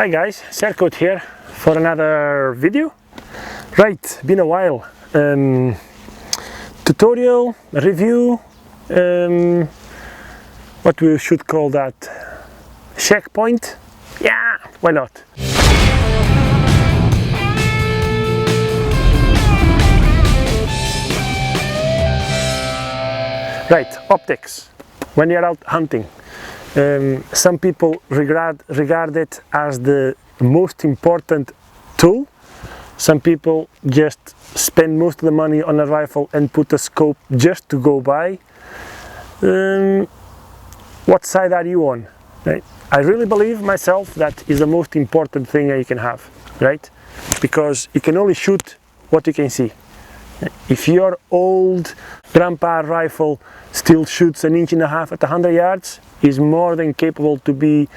Hi guys, Sercout here for another video. Right, been a while. Tutorial, review, what we should call that, checkpoint. Yeah, why not? Right, optics. When you're out hunting, some people regard it as the most important tool. Some people just spend most of the money on a rifle and put a scope just to go by. What side are you on? Right? I really believe myself that is the most important thing that you can have, right? Because you can only shoot what you can see. If your old grandpa rifle still shoots 1.5 inches at 100 yards, is more than capable to be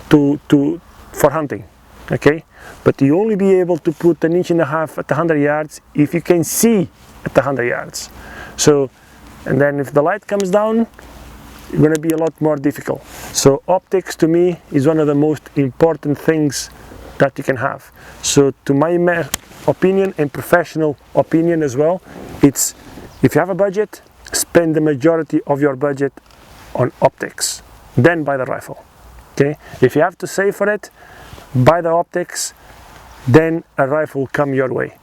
for hunting, okay? But you only be able to put 1.5 inches at 100 yards if you can see at 100 yards. So, and then if the light comes down, it's going to be a lot more difficult. So optics to me is one of the most important things that you can have. So to my opinion and professional opinion as well, it's if you have a budget, spend the majority of your budget on optics, then buy the rifle. Okay, if you have to save for it, buy the optics, then a rifle will come your way.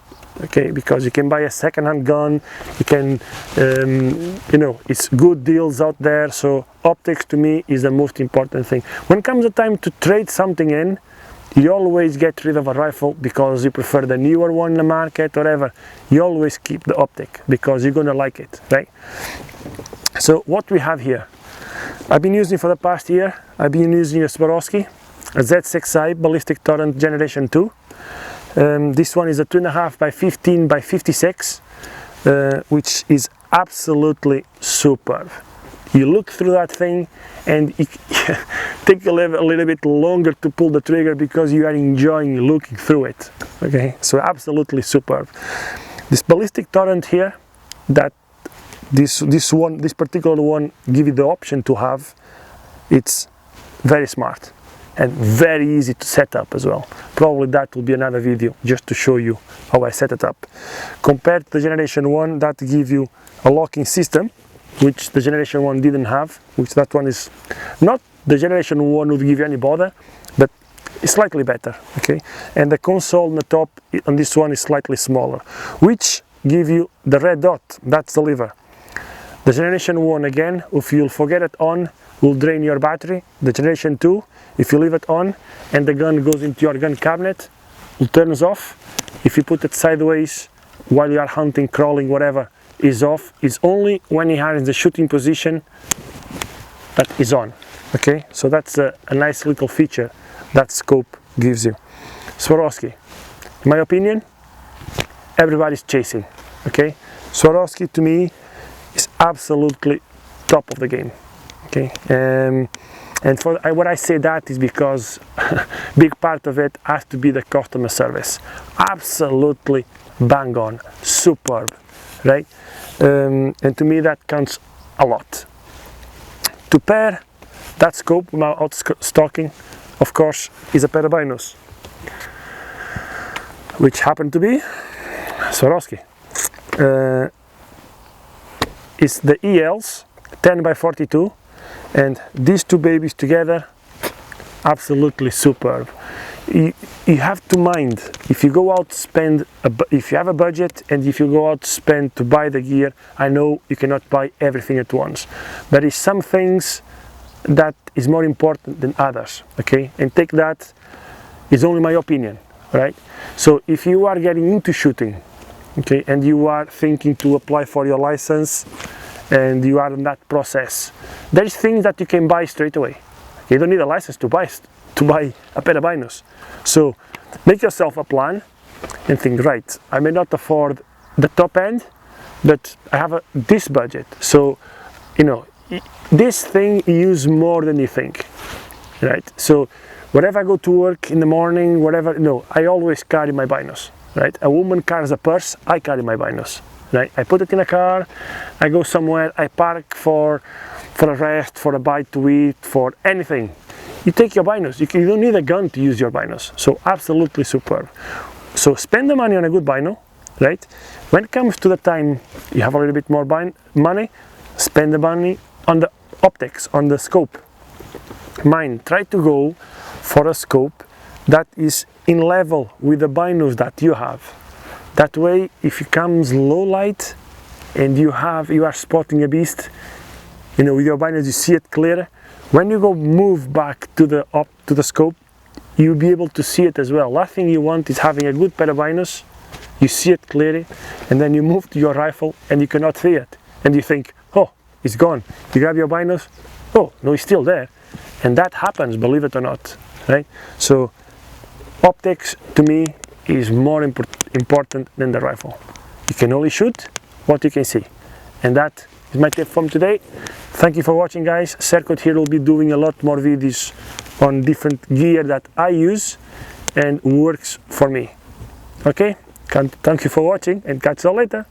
Okay, because you can buy a second-hand gun, you can you know, it's good deals out there. So optics to me is the most important thing. When comes the time to trade something in, you always get rid of a rifle because you prefer the newer one in the market, whatever. You always keep the optic because you're gonna like it, right? So what we have here, I've been using for the past year, I've been using a Swarovski, a Z6i ballistic torrent generation 2. This one is a 2.5 by 15 by 56, which is absolutely superb. You look through that thing and it take a little bit longer to pull the trigger because you are enjoying looking through it. Okay, so absolutely superb. This ballistic torrent here, that this particular one give you the option to have, it's very smart and very easy to set up as well. Probably that will be another video just to show you how I set it up. Compared to the generation 1, that give you a locking system, which the generation 1 didn't have, which that one is not the generation 1 would give you any bother, but it's slightly better, okay? And the console on the top on this one is slightly smaller, which give you the red dot, that's the lever. The generation 1, again, if you'll forget it on, will drain your battery. The generation 2, if you leave it on and the gun goes into your gun cabinet, will turn off. If you put it sideways while you are hunting, crawling, whatever, is off. Is only when you are in the shooting position that is on. Okay, so that's a nice little feature that scope gives you. Swarovski, in my opinion, everybody's chasing. Okay, Swarovski to me is absolutely top of the game. Okay, and for what I say that is because big part of it has to be the customer service. Absolutely bang on, superb, right? And to me that counts a lot. To pair that scope with my out stalking, of course, is a pair of binos, which happen to be Swarovski. It's the ELs 10 by 42, and these two babies together, absolutely superb. You have to mind, if you go out spend, if you have a budget and if you go out spend to buy the gear, I know you cannot buy everything at once. There is some things that is more important than others, okay? And take that, is only my opinion, right? So if you are getting into shooting, okay, and you are thinking to apply for your license and you are in that process, there is things that you can buy straight away. You don't need a license to buy a pair of binos. So make yourself a plan and think, right, I may not afford the top end, but I have this budget. So, you know, this thing you use more than you think, right? So whenever I go to work in the morning, whatever, no, I always carry my binos, right? A woman carries a purse, I carry my binos, right? I put it in a car, I go somewhere, I park for a rest, for a bite to eat, for anything. you take your binos. You don't need a gun to use your binos. So absolutely superb. So spend the money on a good bino, right? When it comes to the time you have a little bit more money, spend the money on the optics, on the scope. Try to go for a scope that is in level with the binos that you have. That way, if it comes low light and you are spotting a beast, you know, with your binos you see it clear. When you go move back to the scope, you'll be able to see it as well. Last thing you want is having a good pair of binos, you see it clearly, and then you move to your rifle and you cannot see it. And you think, oh, it's gone. You grab your binos, oh, no, it's still there. And that happens, believe it or not, right? So optics to me is more important than the rifle. You can only shoot what you can see. And that is my tip from today. Thank you for watching, guys. Sercout here will be doing a lot more videos on different gear that I use and works for me. Okay, thank you for watching and catch you later.